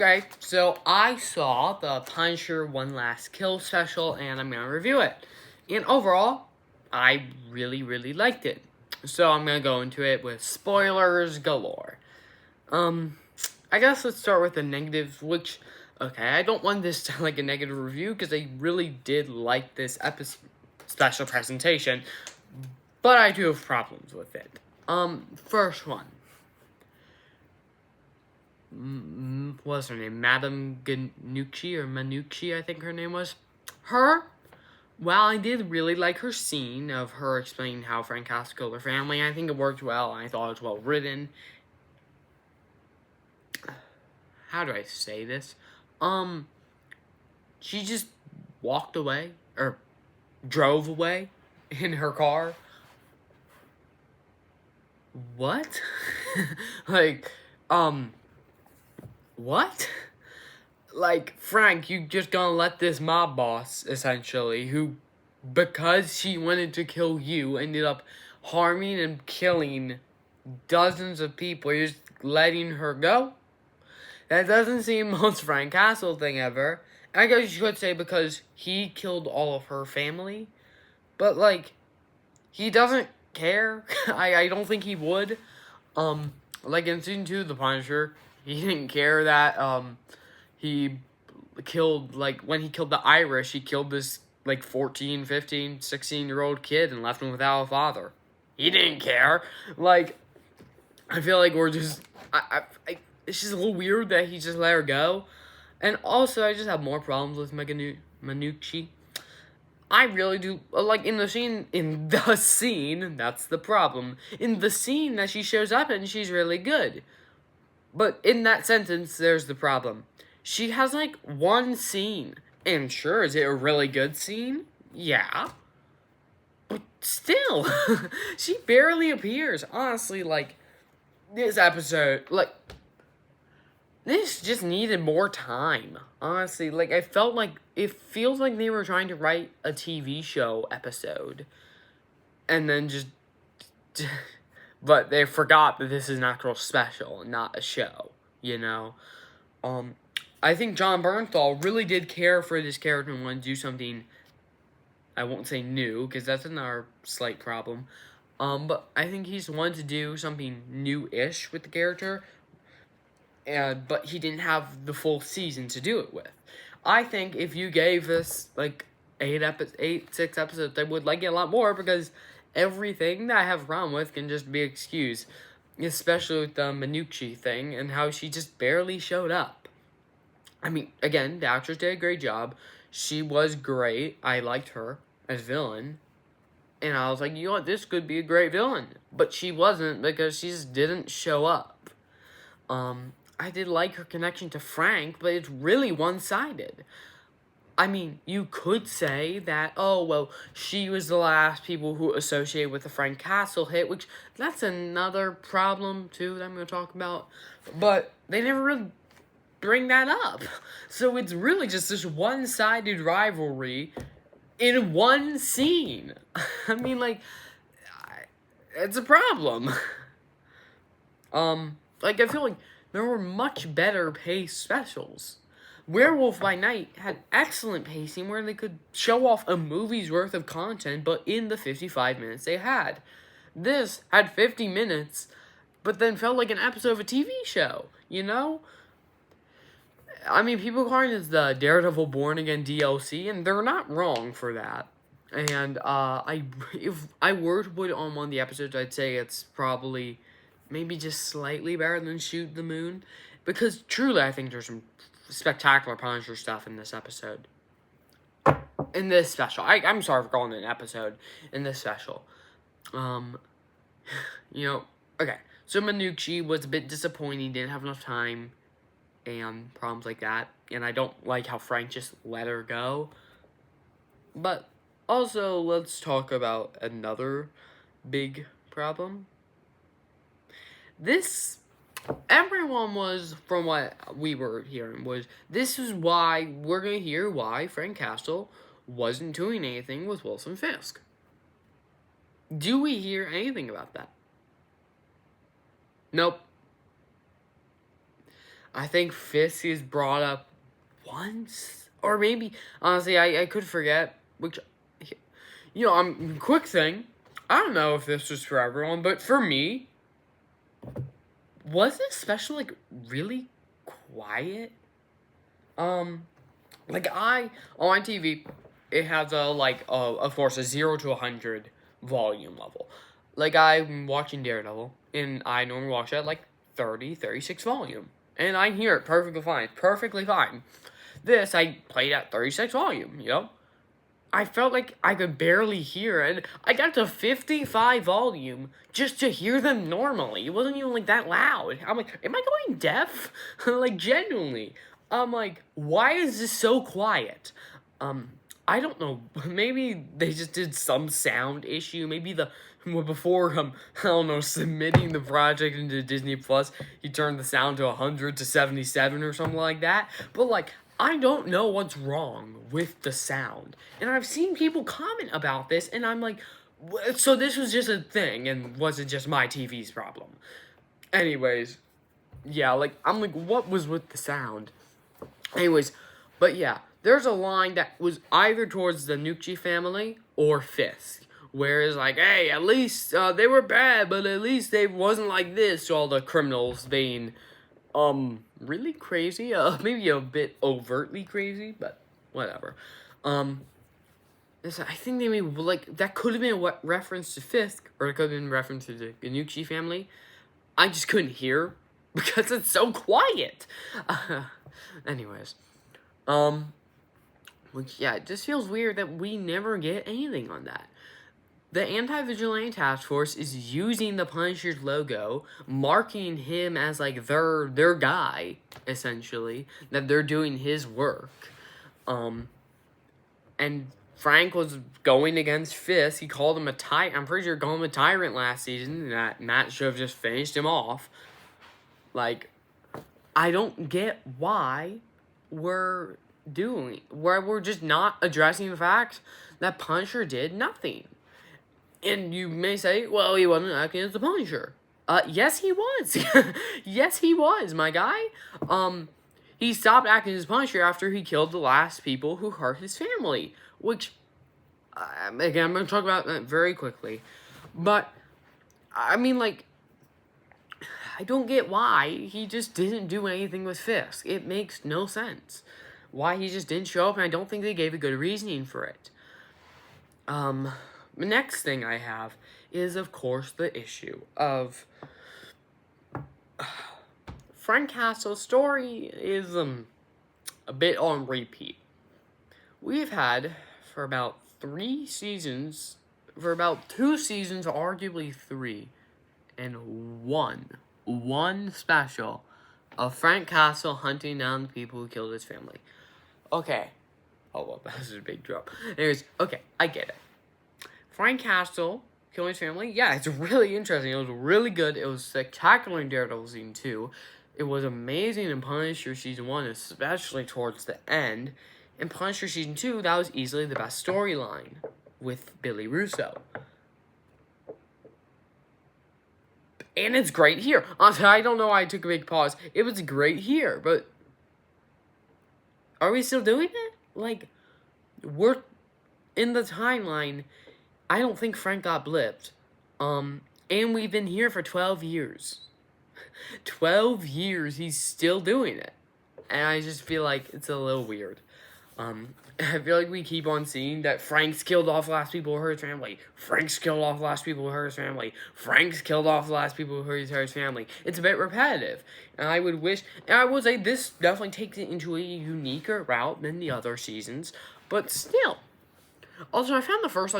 Okay, so I saw the Punisher One Last Kill special, and I'm gonna review it. And overall, I really liked it. So I'm gonna go into it with spoilers galore. I guess let's start with the negatives, which, okay, I don't want this to like a negative review, because I really did like this special presentation, but I do have problems with it. First one. What's her name? Madame Ganucci or Manucci, I think her name was. Her, while I did really like her scene of her explaining how Frank has to kill her family, I think it worked well. I thought it was well written. How do I say this? She just walked away, or drove away in her car. What? Like, what? Like, Frank, you just gonna let this mob boss, essentially, who, because she wanted to kill you, ended up harming and killing dozens of people, you're just letting her go? That doesn't seem most Frank Castle thing ever. I guess you could say because he killed all of her family, but, like, he doesn't care. I don't think he would. Like in season 2 of The Punisher, he didn't care that, he killed, like, when he killed the Irish, he killed this, like, 14, 15, 16-year-old kid and left him without a father. He didn't care. Like, I feel like we're just, it's just a little weird that he just let her go. And also, I just have more problems with Manucci. I really do, like, in the scene, that's the problem. In the scene that she shows up in, she's really good. But in that sentence, there's the problem. She has, like, one scene. And sure, is it a really good scene? Yeah. But still, she barely appears. Honestly, like, this episode, like, this just needed more time. Honestly, like, I felt like, it feels like they were trying to write a TV show episode. And then just but they forgot that this is an actual special, not a show, you know? I think John Bernthal really did care for this character and wanted to do something, I won't say new, because that's another slight problem. But I think he's wanted to do something new-ish with the character, but he didn't have the full season to do it with. I think if you gave this, like, 6 episodes, I would like it a lot more, because everything that I have a problem with can just be excused. Especially with the Manucci thing, and how she just barely showed up. I mean, again, the actress did a great job. She was great. I liked her as villain. And I was like, you know what, this could be a great villain. But she wasn't, because she just didn't show up. I did like her connection to Frank, but it's really one-sided. I mean, you could say that, oh, well, she was the last people who associate with the Frank Castle hit, which, that's another problem, too, that I'm going to talk about. But they never really bring that up. So it's really just this one-sided rivalry in one scene. I mean, like, it's a problem. Like, I feel like there were much better paced specials. Werewolf by Night had excellent pacing where they could show off a movie's worth of content, but in the 55 minutes they had. This had 50 minutes, but then felt like an episode of a TV show, you know? I mean, people calling it the Daredevil Born Again DLC, and they're not wrong for that. And, if I were to put it on one of the episodes, I'd say it's probably maybe just slightly better than Shoot the Moon. Because truly, I think there's some spectacular Punisher stuff in this episode. In this special. I'm sorry for calling it an episode. In this special. You know, okay. So Manucci was a bit disappointing, didn't have enough time, and problems like that. And I don't like how Frank just let her go. But also, let's talk about another big problem. Everyone was, from what we were hearing, this is why we're going to hear why Frank Castle wasn't doing anything with Wilson Fisk. Do we hear anything about that? Nope. I think Fisk is brought up once, or maybe honestly, I could forget. Which, quick thing. I don't know if this was for everyone, but for me, was this special like really quiet? Like on my TV, it has of course a 0 to 100 volume level. Like I'm watching Daredevil, and I normally watch it at like 30, 36 volume, and I hear it perfectly fine. This I played at 36 volume, I felt like I could barely hear it. I got to 55 volume just to hear them normally. It wasn't even like that loud. I'm like, am I going deaf? Like genuinely. I'm like, why is this so quiet? I don't know. Maybe they just did some sound issue. Maybe before I don't know, submitting the project into Disney Plus, he turned the sound to 100 to 77 or something like that. But like, I don't know what's wrong with the sound. And I've seen people comment about this, and I'm like, so this was just a thing, and was it just my TV's problem? Anyways, yeah, like, I'm like, what was with the sound? Anyways, but yeah, there's a line that was either towards the Nucci family or Fisk. Whereas, like, hey, at least they were bad, but at least they wasn't like this, all the criminals being really crazy, maybe a bit overtly crazy, but whatever. I think they made, like, that could have been a reference to Fisk, or it could have been a reference to the Ganucci family. I just couldn't hear, because it's so quiet. Anyways, yeah, it just feels weird that we never get anything on that. The Anti-Vigilante Task Force is using the Punisher's logo, marking him as, like, their guy, essentially, that they're doing his work. And Frank was going against Fisk. He called him a tyrant. I'm pretty sure he called him a tyrant last season, and that Matt should have just finished him off. Like, I don't get why we're just not addressing the fact that Punisher did nothing. And you may say, well, he wasn't acting as the Punisher. Yes, he was. Yes, he was, my guy. He stopped acting as Punisher after he killed the last people who hurt his family. Which, again, I'm going to talk about that very quickly. But, I mean, like, I don't get why he just didn't do anything with Fisk. It makes no sense. Why he just didn't show up, and I don't think they gave a good reasoning for it. The next thing I have is, of course, the issue of Frank Castle's story is a bit on repeat. We've had for about 2 seasons, arguably 3, and one special of Frank Castle hunting down the people who killed his family. Okay. Oh, well, that was a big drop. Anyways, okay, I get it. Frank Castle killing his family, yeah, it's really interesting. It was really good. It was spectacular in Daredevil Season 2. It was amazing in Punisher Season 1, especially towards the end. In Punisher Season 2, that was easily the best storyline with Billy Russo. And it's great here. Honestly, I don't know why I took a big pause. It was great here, but are we still doing it? Like, we're in the timeline. I don't think Frank got blipped. And we've been here for 12 years. 12 years, he's still doing it. And I just feel like it's a little weird. I feel like we keep on seeing that Frank's killed off the last people who hurt his family. Frank's killed off the last people who hurt his family. Frank's killed off the last people who hurt his family. It's a bit repetitive. And I would say this definitely takes it into a uniquer route than the other seasons. But still. Also, I found the first,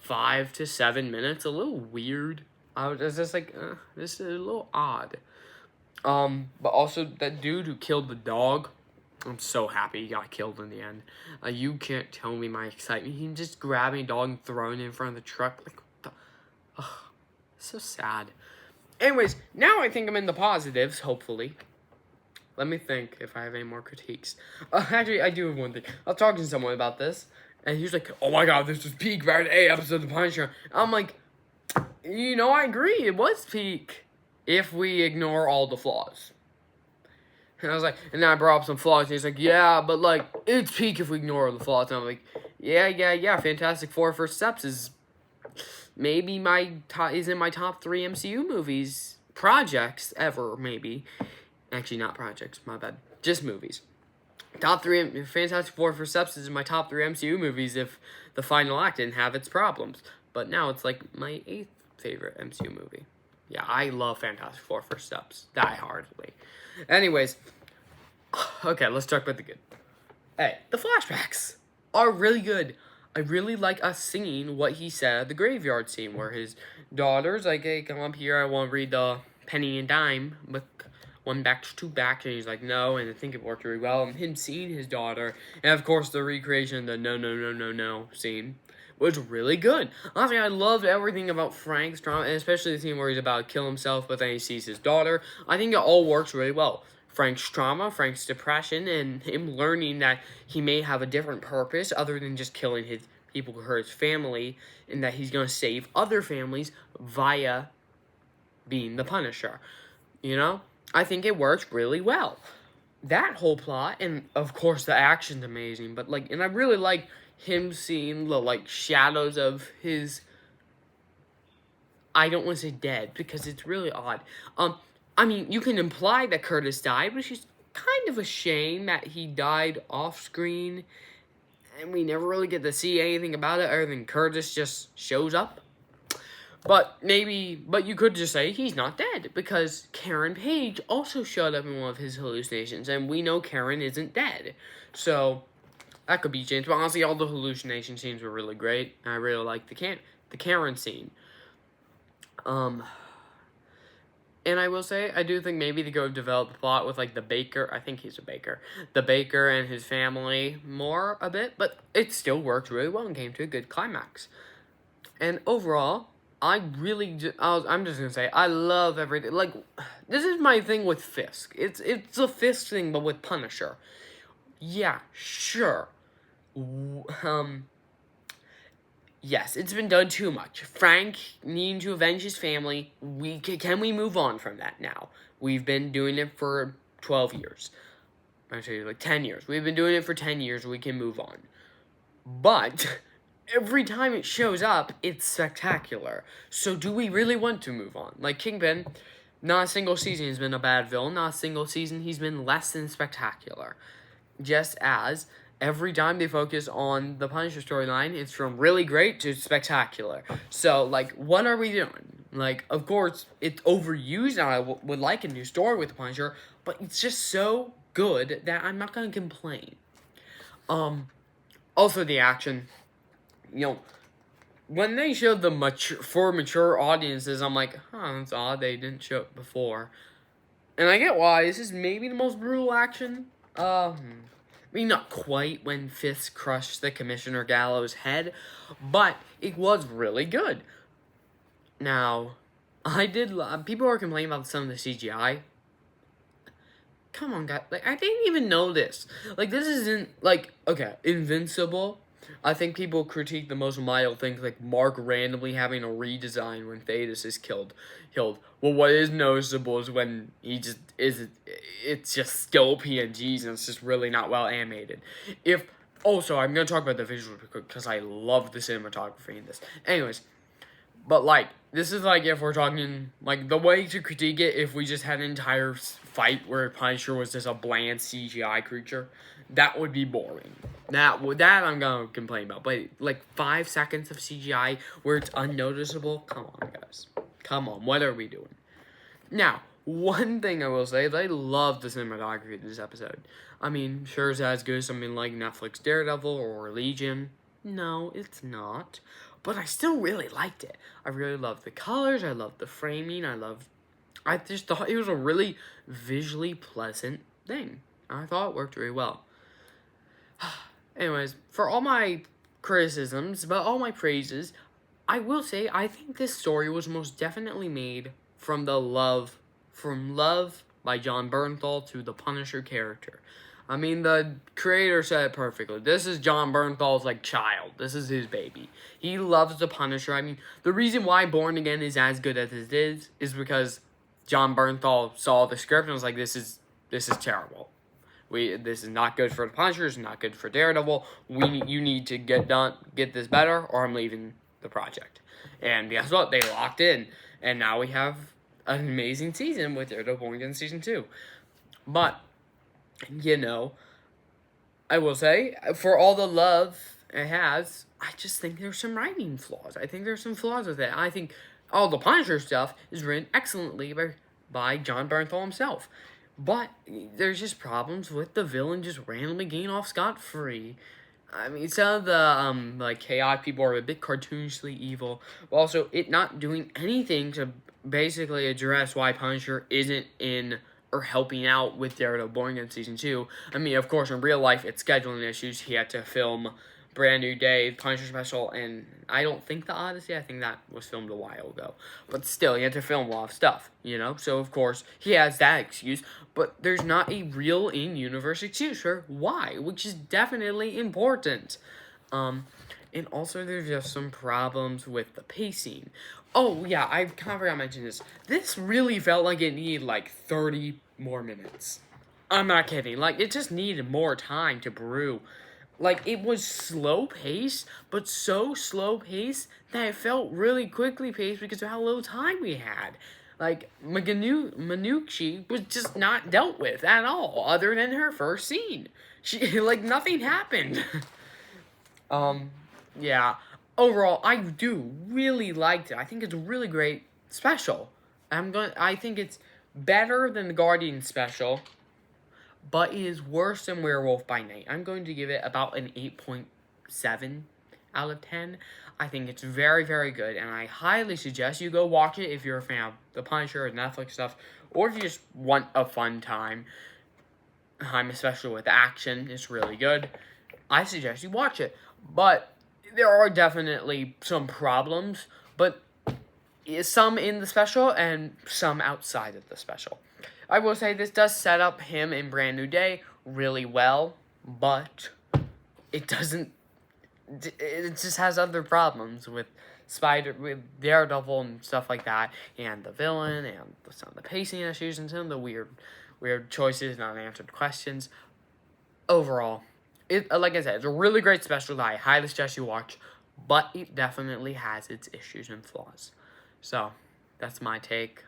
5 to 7 minutes a little weird. I was just like, this is a little odd. But also, that dude who killed the dog, I'm so happy he got killed in the end. You can't tell me my excitement. He just grabbing a dog and throwing it in front of the truck. Like, what the... so sad. Anyways, now I think I'm in the positives, hopefully. Let me think if I have any more critiques. Actually, I do have one thing. I was talking to someone about this, and he was like, oh my god, this was peak Bad A episode of Punisher. I'm like, I agree, it was peak. If we ignore all the flaws. And I was like, and then I brought up some flaws, and he's like, yeah, but like, it's peak if we ignore the flaws. And I'm like, yeah, Fantastic Four First Steps is maybe is in my top 3 MCU movies, projects ever, maybe. Actually, not projects, my bad. Just movies. Top 3, Fantastic Four First Steps is in my top 3 MCU movies if the final act didn't have its problems. But now it's like my 8th favorite MCU movie. Yeah, I love Fantastic Four First Steps. Die hardly. Anyways, okay, let's talk about the good. Hey, the flashbacks are really good. I really like us seeing what he said at the graveyard scene where his daughter's like, hey, come up here, I want to read the penny and dime, but one back to two back, and he's like, no, and I think it worked really well. And him seeing his daughter, and of course the recreation of the no scene was really good. Honestly, I loved everything about Frank's drama, and especially the scene where he's about to kill himself, but then he sees his daughter. I think it all works really well. Frank's trauma, Frank's depression, and him learning that he may have a different purpose other than just killing his people who hurt his family, and that he's going to save other families via being the Punisher. You know? I think it works really well. That whole plot, and of course the action's amazing, but like, and I really like him seeing the like shadows of his, I don't want to say dead because it's really odd. I mean, you can imply that Curtis died, which is kind of a shame that he died off screen, and we never really get to see anything about it other than Curtis just shows up. But you could just say he's not dead, because Karen Page also showed up in one of his hallucinations, and we know Karen isn't dead. So, that could be changed. But honestly, all the hallucination scenes were really great. I really liked the Karen scene. And I will say, I do think maybe they go develop the plot with, like, the baker. I think he's a baker. The baker and his family more a bit, but it still worked really well and came to a good climax. And overall, I'm just gonna say, I love everything. Like, this is my thing with Fisk. It's a Fisk thing, but with Punisher. Yeah, sure. Yes, it's been done too much. Frank needing to avenge his family. Can we move on from that now? We've been doing it for 12 years. Actually, like 10 years. We've been doing it for 10 years. We can move on. But every time it shows up, it's spectacular. So do we really want to move on? Like Kingpin, not a single season he's been a bad villain. Not a single season he's been less than spectacular. Just as every time they focus on the Punisher storyline, it's from really great to spectacular. So, like, what are we doing? Like, of course, it's overused, and I would like a new story with the Punisher, but it's just so good that I'm not going to complain. Also the action. You know, when they showed for mature audiences, I'm like, that's odd, they didn't show it before. And I get why, this is maybe the most brutal action. I mean, not quite when Fisk crushed the Commissioner Gallows' head, but it was really good. Now, people are complaining about some of the CGI. Come on, guys. Like, I didn't even know this. Like, this isn't, like, okay, Invincible. I think people critique the most mild things, like Mark randomly having a redesign when Thetis is killed. Well, what is noticeable is when he just it's just still PNGs and it's just really not well animated. Also, I'm going to talk about the visuals because I love the cinematography in this. Anyways, but, like, this is, like, if we're talking, like, the way to critique it, if we just had an entire fight where Punisher was just a bland CGI creature, that would be boring. That I'm gonna complain about. But, like, 5 seconds of CGI where it's unnoticeable, come on, guys. Come on, what are we doing? Now, one thing I will say is I love the cinematography of this episode. I mean, sure, it's as good as something like Netflix Daredevil or Legion. No, it's not. But I still really liked it. I really loved the colors. I loved the framing. I just thought it was a really visually pleasant thing. I thought it worked really well. Anyways, for all my criticisms, but all my praises, I will say I think this story was most definitely made from love by Jon Bernthal to the Punisher character. I mean, the creator said it perfectly. This is Jon Bernthal's, like, child. This is his baby. He loves the Punisher. I mean, the reason why Born Again is as good as it is because Jon Bernthal saw the script and was like, this is this is terrible. This is not good for the Punisher. It's not good for Daredevil. You need to get this better, or I'm leaving the project. And guess what? They locked in, and now we have an amazing season with Daredevil Born Again season 2. But I will say, for all the love it has, I just think there's some writing flaws. I think there's some flaws with it. I think all the Punisher stuff is written excellently by John Bernthal himself. But there's just problems with the villain just randomly getting off scot-free. I mean, some of the, chaotic people are a bit cartoonishly evil. But also, it not doing anything to basically address why Punisher isn't in or helping out with Daredevil Born Again Season 2. I mean, of course, in real life, it's scheduling issues. He had to film Brand New Day, Punisher Special, and I don't think The Odyssey. I think that was filmed a while ago. But still, he had to film a lot of stuff, So, of course, he has that excuse. But there's not a real in-universe excuse for why, which is definitely important. And also, there's just some problems with the pacing. Oh, yeah, I kind of forgot to mention this. This really felt like it needed, 30 more minutes. I'm not kidding. It just needed more time to brew. It was slow-paced, but so slow-paced that it felt really quickly paced because of how little time we had. Minucci was just not dealt with at all, other than her first scene. She, nothing happened. Yeah. Overall, I do really liked it. I think it's a really great special. I think it's better than the Guardian special, but it is worse than Werewolf by Night. I'm going to give it about an 8.7 out of 10. I think it's very, very good, and I highly suggest you go watch it if you're a fan of the Punisher or Netflix stuff, or if you just want a fun time, especially with action. It's really good. I suggest you watch it, but there are definitely some problems, but some in the special and some outside of the special. I will say this does set up him in Brand New Day really well, but it doesn't. It just has other problems with Daredevil and stuff like that, and the villain, and some of the pacing issues, and some of the weird choices and unanswered questions. Overall, like I said, it's a really great special that I highly suggest you watch, but it definitely has its issues and flaws. So, that's my take.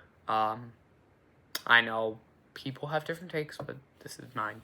I know people have different takes, but this is mine.